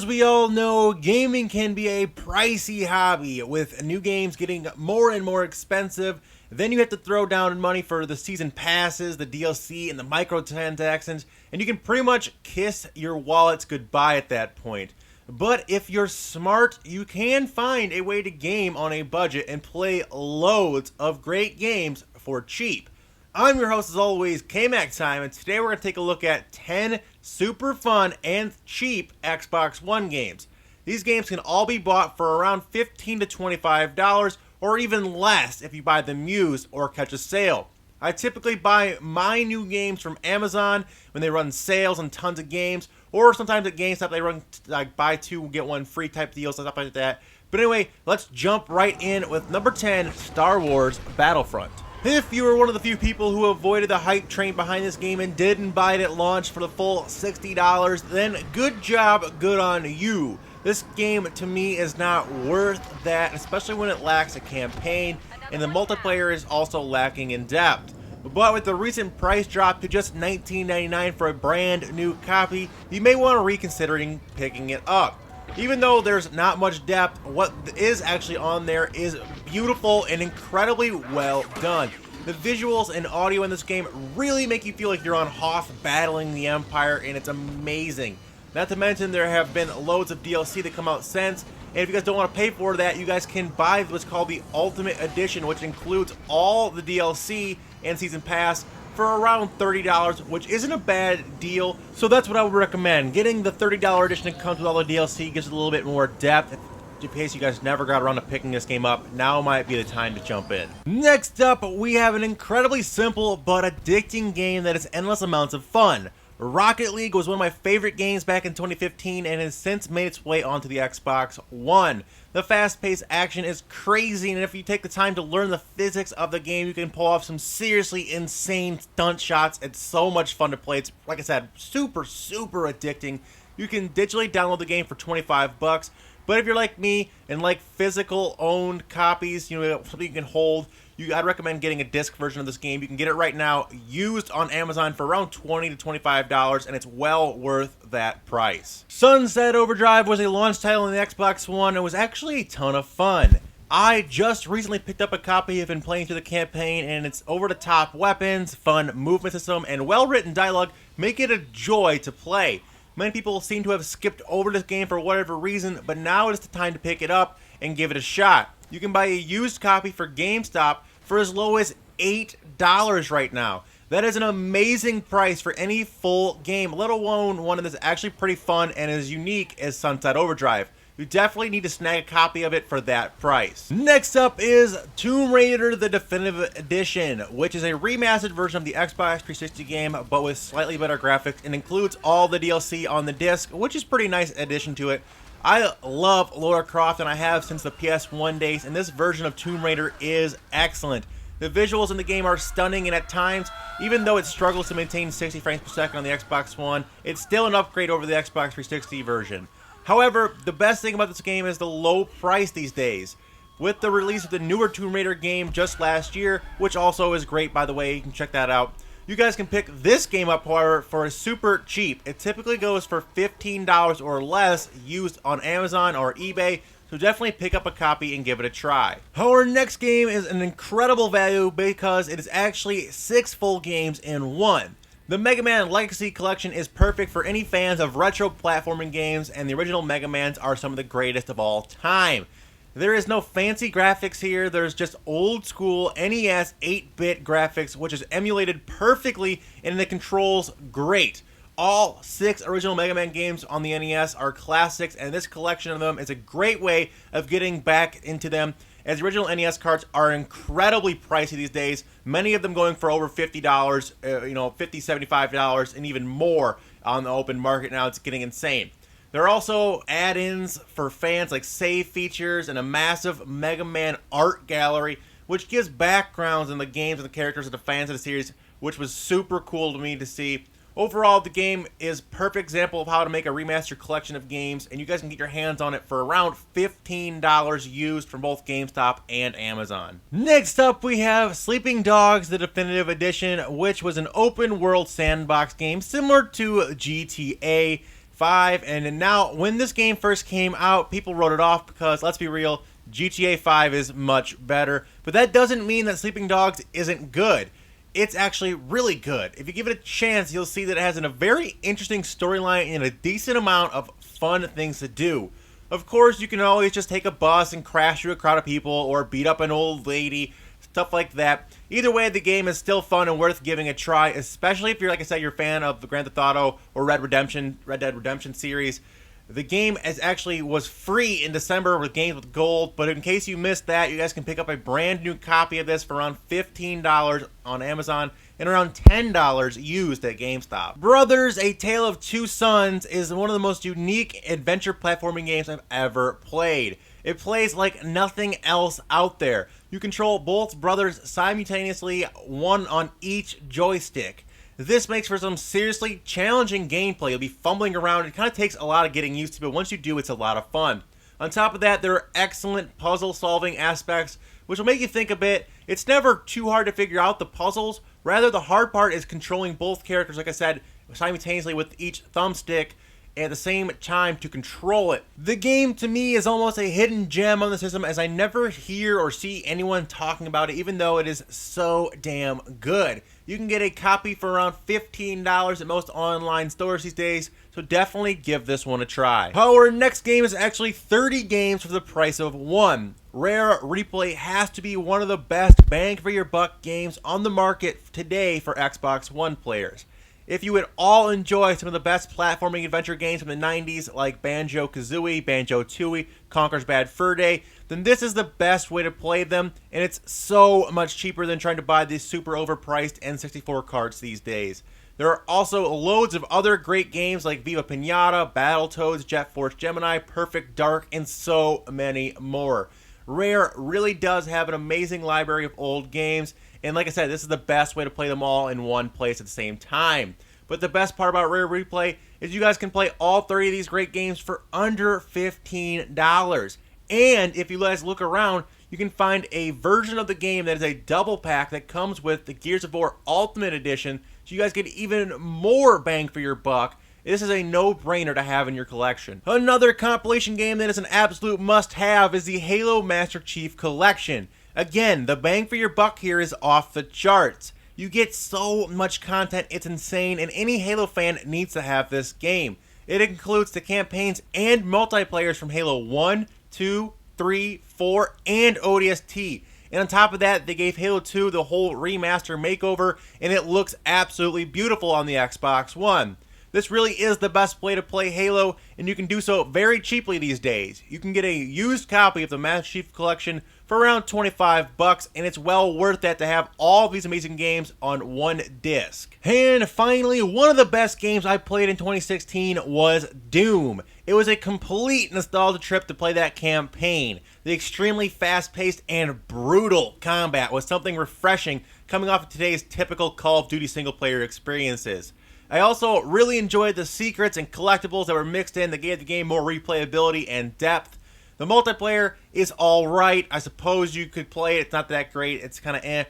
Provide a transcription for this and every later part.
As we all know, gaming can be a pricey hobby, with new games getting more and more expensive. Then you have to throw down money for the season passes, the DLC, and the microtransactions, and you can pretty much kiss your wallets goodbye at that point. But if you're smart, you can find a way to game on a budget and play loads of great games for cheap. I'm your host as always, K-Mac Time, and today we're going to take a look at 10 super fun and cheap Xbox One games. These games can all be bought for around $15 to $25 or even less if you buy them used or catch a sale. I typically buy my new games from Amazon when they run sales on tons of games, or sometimes at GameStop they run like buy two get one free type deals and stuff like that. But anyway, let's jump right in with number 10, Star Wars Battlefront. If you were one of the few people who avoided the hype train behind this game and didn't buy it at launch for the full $60, then good job, good on you. This game to me is not worth that, especially when it lacks a campaign, and the multiplayer is also lacking in depth. But with the recent price drop to just $19.99 for a brand new copy, you may want to reconsider picking it up. Even though there's not much depth, what is actually on there is beautiful and incredibly well done. The visuals and audio in this game really make you feel like you're on Hoth battling the Empire, and it's amazing. Not to mention there have been loads of DLC that come out since, and if you guys don't want to pay for that, you guys can buy what's called the Ultimate Edition, which includes all the DLC and Season Pass for around $30, which isn't a bad deal. So that's what I would recommend. Getting the $30 edition that comes with all the DLC gives it a little bit more depth. In case you guys never got around to picking this game up, now might be the time to jump in. Next up, we have an incredibly simple but addicting game that is endless amounts of fun. Rocket League was one of my favorite games back in 2015 and has since made its way onto the Xbox One. The fast-paced action is crazy, and if you take the time to learn the physics of the game, you can pull off some seriously insane stunt shots. It's so much fun to play. It's, like I said, super addicting. You can digitally download the game for $25, but if you're like me and like physical owned copies, something you can hold, I'd recommend getting a disc version of this game. You can get it right now used on Amazon for around $20 to $25, and it's well worth that price. Sunset Overdrive was a launch title on the Xbox One and was actually a ton of fun. I just recently picked up a copy, have been playing through the campaign, and its over-the-top weapons, fun movement system, and well-written dialogue make it a joy to play. Many people seem to have skipped over this game for whatever reason, but now is the time to pick it up and give it a shot. You can buy a used copy for GameStop for as low as $8 right now. That is an amazing price for any full game, let alone one that's actually pretty fun and as unique as Sunset Overdrive. You definitely need to snag a copy of it for that price. Next up is Tomb Raider the Definitive Edition, which is a remastered version of the Xbox 360 game, but with slightly better graphics, and includes all the DLC on the disc, which is a pretty nice addition to it. I love Lara Croft, and I have since the PS1 days, and this version of Tomb Raider is excellent. The visuals in the game are stunning, and at times, even though it struggles to maintain 60 frames per second on the Xbox One, it's still an upgrade over the Xbox 360 version. However, the best thing about this game is the low price these days. With the release of the newer Tomb Raider game just last year, which also is great by the way, you can check that out, you guys can pick this game up, however, for super cheap. It typically goes for $15 or less used on Amazon or eBay, so definitely pick up a copy and give it a try. Our next game is an incredible value because it is actually 6 full games in one. The Mega Man Legacy Collection is perfect for any fans of retro platforming games, and the original Mega Mans are some of the greatest of all time. There is no fancy graphics here, there's just old school NES 8-bit graphics, which is emulated perfectly and it controls great. All 6 original Mega Man games on the NES are classics, and this collection of them is a great way of getting back into them, as the original NES carts are incredibly pricey these days, many of them going for over $50, $50, $75, and even more on the open market now. It's getting insane. There are also add-ins for fans like save features and a massive Mega Man art gallery, which gives backgrounds in the games and the characters of the fans of the series, which was super cool to me to see. Overall, the game is a perfect example of how to make a remastered collection of games, and you guys can get your hands on it for around $15 used from both GameStop and Amazon. Next up, we have Sleeping Dogs the Definitive Edition, which was an open-world sandbox game similar to GTA. 5. And now, when this game first came out, people wrote it off because, let's be real, GTA 5 is much better. But that doesn't mean that Sleeping Dogs isn't good. It's actually really good. If you give it a chance, you'll see that it has a very interesting storyline and a decent amount of fun things to do. Of course, you can always just take a bus and crash through a crowd of people or beat up an old lady, stuff like that. Either way, the game is still fun and worth giving a try, especially if you're, like I said, you're a fan of the Grand Theft Auto or Red Dead Redemption series. The game was free in December with Games with Gold, but in case you missed that, you guys can pick up a brand new copy of this for around $15 on Amazon and around $10 used at GameStop. Brothers: A Tale of Two Sons is one of the most unique adventure platforming games I've ever played. It plays like nothing else out there. You control both brothers simultaneously, one on each joystick. This makes for some seriously challenging gameplay. You'll be fumbling around. It kind of takes a lot of getting used to, but once you do, it's a lot of fun. On top of that, there are excellent puzzle-solving aspects, which will make you think a bit. It's never too hard to figure out the puzzles. Rather, the hard part is controlling both characters, like I said, simultaneously with each thumbstick at the same time to control it. The game, to me, is almost a hidden gem on the system, as I never hear or see anyone talking about it, even though it is so damn good. You can get a copy for around $15 at most online stores these days, so definitely give this one a try. Our next game is actually 30 games for the price of one. Rare Replay has to be one of the best bang for your buck games on the market today for Xbox One players. If you would all enjoy some of the best platforming adventure games from the 90s like Banjo-Kazooie, Banjo-Tooie, Conker's Bad Fur Day, then this is the best way to play them, and it's so much cheaper than trying to buy these super overpriced N64 carts these days. There are also loads of other great games like Viva Pinata, Battletoads, Jet Force Gemini, Perfect Dark, and so many more. Rare really does have an amazing library of old games, and like I said, this is the best way to play them all in one place at the same time. But the best part about Rare Replay is you guys can play all 30 of these great games for under $15. And if you guys look around, you can find a version of the game that is a double pack that comes with the Gears of War Ultimate Edition, so you guys get even more bang for your buck. This is a no-brainer to have in your collection. Another compilation game that is an absolute must-have is the Halo Master Chief Collection. Again, the bang for your buck here is off the charts. You get so much content, it's insane, and any Halo fan needs to have this game. It includes the campaigns and multiplayers from Halo 1, 2, 3, 4, and ODST. And on top of that, they gave Halo 2 the whole remaster makeover, and it looks absolutely beautiful on the Xbox One. This really is the best way to play Halo, and you can do so very cheaply these days. You can get a used copy of the Master Chief Collection for around $25, and it's well worth that to have all of these amazing games on one disc. And finally, one of the best games I played in 2016 was Doom. It was a complete nostalgia trip to play that campaign. The extremely fast-paced and brutal combat was something refreshing coming off of today's typical Call of Duty single-player experiences. I also really enjoyed the secrets and collectibles that were mixed in that gave the game more replayability and depth. The multiplayer is alright. I suppose you could play it. It's not that great. It's kind of eh.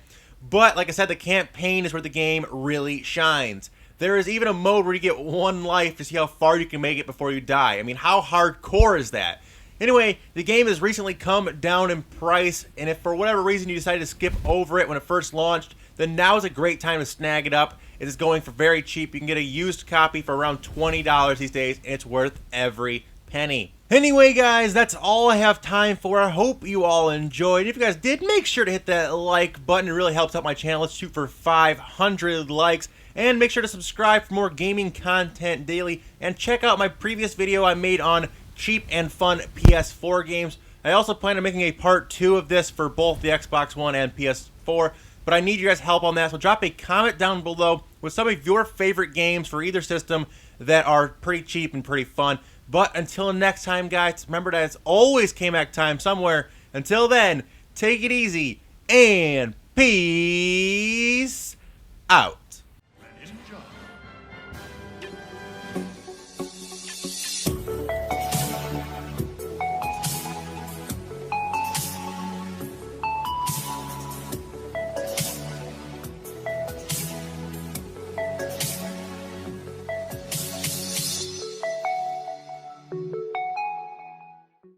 But, like I said, the campaign is where the game really shines. There is even a mode where you get one life to see how far you can make it before you die. I mean, how hardcore is that? Anyway, the game has recently come down in price, and if for whatever reason you decided to skip over it when it first launched, then now is a great time to snag it up. It is going for very cheap. You can get a used copy for around $20 these days, and it's worth every penny. Anyway, guys, that's all I have time for. I hope you all enjoyed. If you guys did, make sure to hit that like button. It really helps out my channel. Let's shoot for 500 likes. And make sure to subscribe for more gaming content daily. And check out my previous video I made on cheap and fun PS4 games. I also plan on making a part 2 of this for both the Xbox One and PS4. But I need your guys' help on that. So drop a comment down below with some of your favorite games for either system that are pretty cheap and pretty fun. But until next time, guys, remember that it's always KMAC time somewhere. Until then, take it easy and peace out.